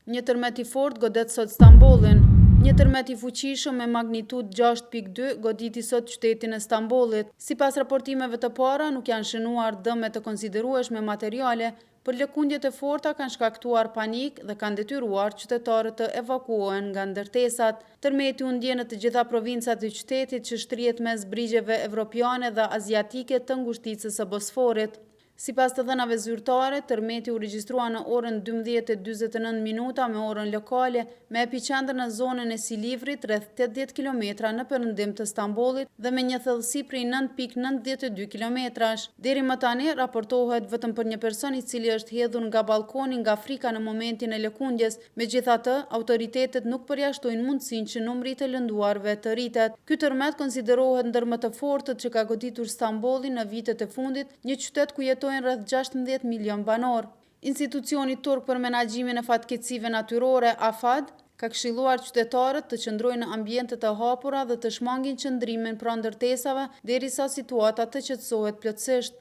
Një tërmet i fortë godet sot Stambollin. Një tërmet i fuqishëm me magnitudë 6.2 goditi sot qytetin e Stambollit. Sipas raportimeve të para, nuk janë shënuar dëme të konsiderueshme materiale, por lëkundjet e forta kanë shkaktuar panik dhe kanë detyruar qytetarët të evakuohen nga ndërtesat. Tërmeti u ndje në të gjitha provincat e qytetit që shtrihet mes brigjeve evropiane dhe aziatike të ngushticës së Bosforit. Sipas të dhënave zyrtare, tërmeti u regjistrua në orën 12:49 me orën lokale, me epiqendër në zonën e Silivrit rreth 80 kilometra në perëndim të Stambollit dhe me një thellësi prej 9.92 kilometrash. Deri më tani raportohet vetëm për një person i cili është hedhur nga balkoni nga frika në momentin e lëkundjes. Megjithatë, autoritetet nuk përjashtojnë mundësinë që numri i të lënduarve të rritet. Ky tërmet konsiderohet ndër më të fortët që ka goditur Stambolli në vitet e fundit, një qytet ku jetojnë rreth 16 milion banor. Institucioni turk për menaxhimin e fatkeqësive natyrore, AFAD, ka këshilluar qytetarët të qëndrojnë në ambiente të hapura dhe të shmangin qëndrimin pranë ndërtesave derisa situata të qetësohet plotësisht.